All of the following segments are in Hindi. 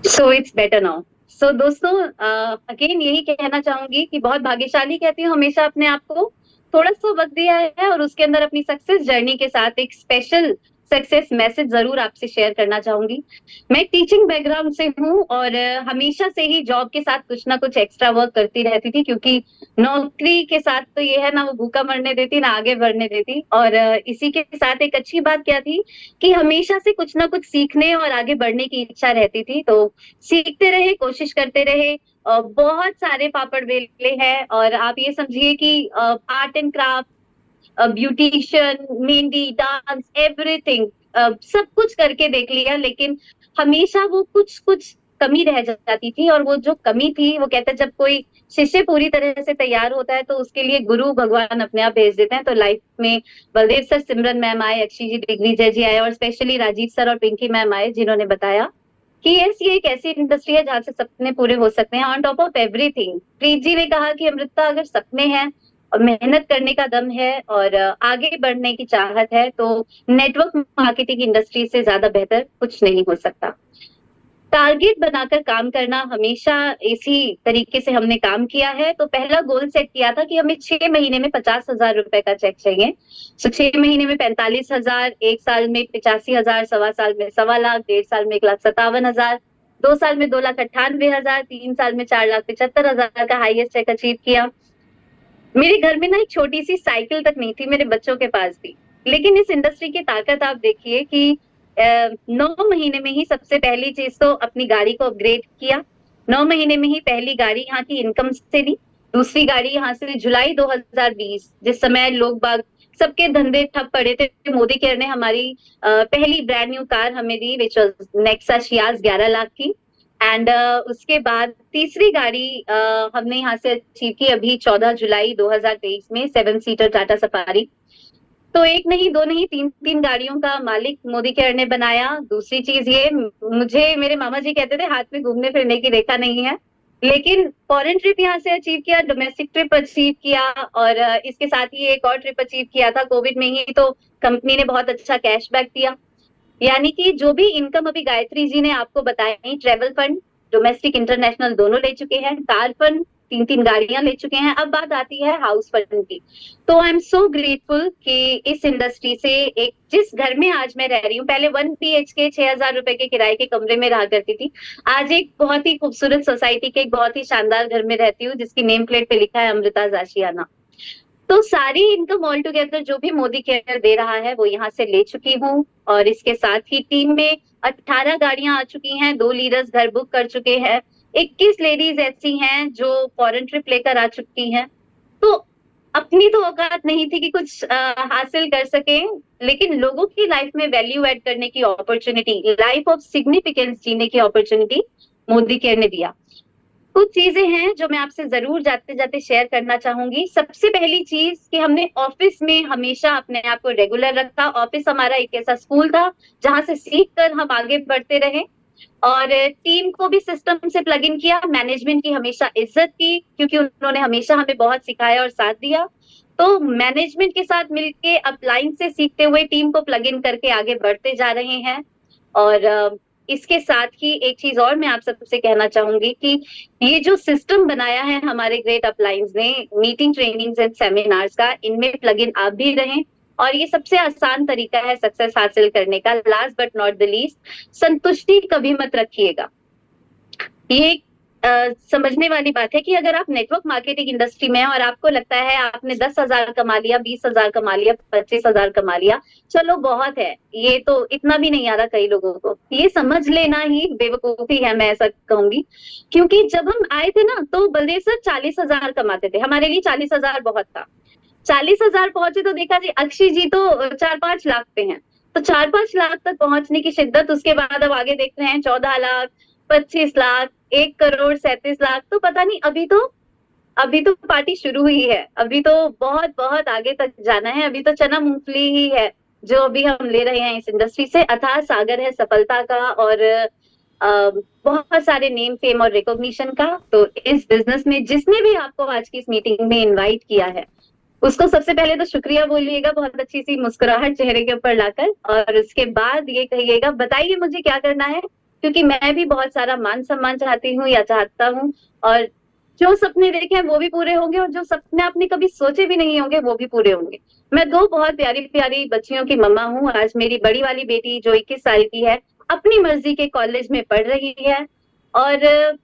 So it's better now. So दोस्तों, अगेन यही कहना चाहूंगी कि बहुत भाग्यशाली कहती हूँ हमेशा अपने आप को। थोड़ा सा वक्त दिया है और उसके अंदर अपनी सक्सेस जर्नी के साथ एक स्पेशल सक्सेस मैसेज जरूर आपसे शेयर करना चाहूंगी। मैं टीचिंग बैकग्राउंड से हूँ और हमेशा से ही जॉब के साथ कुछ ना कुछ एक्स्ट्रा वर्क करती रहती थी, क्योंकि नौकरी के साथ तो ये है ना, वो भूखा मरने देती ना आगे बढ़ने देती। और इसी के साथ एक अच्छी बात क्या थी कि हमेशा से कुछ ना कुछ सीखने और आगे बढ़ने की इच्छा रहती थी। तो सीखते रहे, कोशिश करते रहे। बहुत सारे पापड़ बेले हैं और आप ये समझिए कि art and craft, beautician, mehndi, dance, everything, सब कुछ करके देख लिया, लेकिन हमेशा वो कुछ कुछ कमी रह जाती थी। और वो जो कमी थी, वो कहते हैं जब कोई शिष्य पूरी तरह से तैयार होता है तो उसके लिए गुरु भगवान अपने आप भेज देते हैं। तो लाइफ में बलदेव सर, सिमरन मैम आए, अक्षय जी, दिग्विजय जी आए और स्पेशली राजीव सर और पिंकी मैम आए, जिन्होंने बताया कि यस, ये एक ऐसी इंडस्ट्री है जहां से सपने पूरे हो सकते हैं ऑन टॉप ऑफ एवरीथिंग। प्रीत जी ने कहा कि अमृता, अगर सपने हैं और मेहनत करने का दम है और आगे बढ़ने की चाहत है, तो नेटवर्क मार्केटिंग इंडस्ट्री से ज्यादा बेहतर कुछ नहीं हो सकता। टारगेट बनाकर काम करना, हमेशा इसी तरीके से हमने काम किया है। तो पहला गोल सेट किया था कि हमें 6 महीने में 50,000 रुपए का चेक चाहिए। तो 6 महीने में 45,000, 1 साल में 85,000, 1.25 साल में 1.25 लाख, 1.5 साल में 1,57,000, 2 साल में 2,98,000, 3 साल में 4,75,000 का हाईएस्ट चेक अचीव किया। मेरे घर में ना एक छोटी सी साइकिल तक नहीं थी, मेरे बच्चों के पास भी। लेकिन इस इंडस्ट्री की ताकत आप देखिए कि 9 महीने में ही सबसे पहली चीज तो अपनी गाड़ी को अपग्रेड किया। 9 महीने में ही पहली गाड़ी यहाँ की इनकम से ली। दूसरी गाड़ी यहाँ से जुलाई 2020, जिस समय लोग बाग सबके धंधे ठप पड़े थे, मोदी केयर ने हमारी पहली ब्रांड न्यू कार हमें दी, which was Nexa Ciaz, 11 lakh की। एंड उसके बाद तीसरी गाड़ी हमने यहाँ से अचीव की अभी 14 जुलाई 2023 में, 7 सीटर टाटा सफारी। तो एक नहीं, दो नहीं, तीन तीन गाड़ियों का मालिक मोदी केयर ने बनाया। दूसरी चीज ये, मुझे मेरे मामा जी कहते थे हाथ में घूमने फिरने की रेखा नहीं है, लेकिन फॉरेन ट्रिप यहाँ से अचीव किया, डोमेस्टिक ट्रिप अचीव किया और इसके साथ ही एक और ट्रिप अचीव किया था कोविड में ही। तो कंपनी ने बहुत अच्छा कैशबैक दिया। यानी कि जो भी इनकम अभी गायत्री जी ने आपको बताई, ट्रेवल फंड, डोमेस्टिक इंटरनेशनल दोनों ले चुके हैं, कार फंड, 3 3 गाड़ियां ले चुके हैं। अब बात आती है हाउस फंड की। तो आई एम सो ग्रेटफुल कि इस इंडस्ट्री से, एक जिस घर में आज मैं रह रही हूँ, पहले 1 BHK 6,000 रुपए के किराए के कमरे में रहा करती थी, आज एक बहुत ही खूबसूरत सोसाइटी के एक बहुत ही शानदार घर में रहती हूँ, जिसकी नेम प्लेट पे लिखा है अमृता आशियाना। तो सारी इनकम ऑल टुगेदर जो भी मोदी केयर दे रहा है वो यहाँ से ले चुकी हूँ। और इसके साथ ही टीम में 18 गाड़ियां आ चुकी हैं, 2 लीडर्स घर बुक कर चुके हैं, 21 लेडीज ऐसी हैं जो फॉरेन ट्रिप लेकर आ चुकी हैं। तो अपनी तो औकात नहीं थी कि कुछ हासिल कर सके, लेकिन लोगों की लाइफ में वैल्यू ऐड करने की अपॉर्चुनिटी, लाइफ ऑफ सिग्निफिकेंस जीने की अपॉर्चुनिटी मोदी केयर ने दिया। कुछ चीजें हैं जो मैं आपसे जरूर जाते जाते शेयर करना चाहूंगी। सबसे पहली चीज कि हमने ऑफिस में हमेशा अपने आप को रेगुलर रखा। ऑफिस हमारा एक ऐसा स्कूल था जहां से सीख कर हम आगे बढ़ते रहे। और टीम को भी सिस्टम से प्लग इन किया, मैनेजमेंट की हमेशा इज्जत की, क्योंकि उन्होंने हमेशा हमें बहुत सिखाया और साथ दिया। तो मैनेजमेंट के साथ मिलके अपलाइन से सीखते हुए टीम को प्लग इन करके आगे बढ़ते जा रहे हैं। और इसके साथ ही एक चीज और मैं आप सबसे कहना चाहूंगी कि ये जो सिस्टम बनाया है हमारे ग्रेट अपलाइंस ने, मीटिंग, ट्रेनिंग्स एंड सेमिनार्स का, इनमें प्लग इन आप भी रहें। और ये सबसे आसान तरीका है सक्सेस हासिल करने का। Last but not the least, संतुष्टि कभी मत रखिएगा। ये समझने वाली बात है कि अगर आप नेटवर्क मार्केटिंग इंडस्ट्री में हैं और आपको लगता है आपने 10,000 कमा लिया, 20,000 कमा लिया, 25,000 कमा लिया, चलो बहुत है, ये तो इतना भी नहीं आ रहा कई लोगों को, ये समझ लेना ही बेवकूफी है, मैं ऐसा कहूंगी। क्योंकि जब हम आए थे ना, तो बलदेव सर 40,000 कमाते थे, हमारे लिए 40,000 बहुत था। 40,000 पहुंचे तो देखा जी, अक्षय जी तो 4 5 लाख पे हैं। तो 4 5 लाख तक पहुंचने की शिद्दत, उसके बाद अब आगे देख रहे हैं 14 लाख, 25 लाख, 1,37 लाख। तो पता नहीं, अभी तो पार्टी शुरू हुई है, अभी तो बहुत बहुत आगे तक जाना है। अभी तो चना मूंगफली ही है जो अभी हम ले रहे हैं इस इंडस्ट्री से। अथाह सागर है सफलता का और बहुत सारे नेम, फेम और रिकॉग्निशन का। तो इस बिजनेस में जिसने भी आपको आज की इस मीटिंग में इनवाइट किया है, उसको सबसे पहले तो शुक्रिया बोलिएगा, बहुत अच्छी सी मुस्कुराहट चेहरे के ऊपर लाकर। और उसके बाद ये कहिएगा, बताइए मुझे क्या करना है, क्योंकि मैं भी बहुत सारा मान सम्मान चाहती हूँ या चाहता हूँ, और जो सपने देखे हैं वो भी पूरे होंगे और जो सपने आपने कभी सोचे भी नहीं होंगे वो भी पूरे होंगे। मैं 2 बहुत प्यारी-प्यारी बच्चियों की मम्मा हूँ। आज मेरी बड़ी वाली बेटी जो 21 साल की है, अपनी मर्ज़ी के कॉलेज में पढ़ रही है, और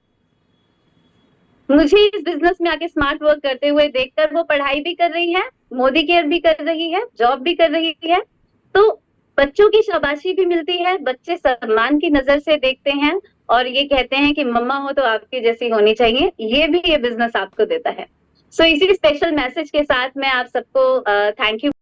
मुझे इस बिज़नेस में आके स्मार्ट वर्क करते हुए देखकर वो पढ़ाई भी कर रही है, मोदी केयर भी कर रही है, जॉब भी कर रही है। तो बच्चों की शाबाशी भी मिलती है, बच्चे सम्मान की नज़र से देखते हैं और ये कहते हैं कि मम्मा हो तो आपके जैसी होनी चाहिए, ये बिज़नेस आपको देता है। सो इसी स्पेशल मैसेज के साथ मैं आप सबको थैंक यू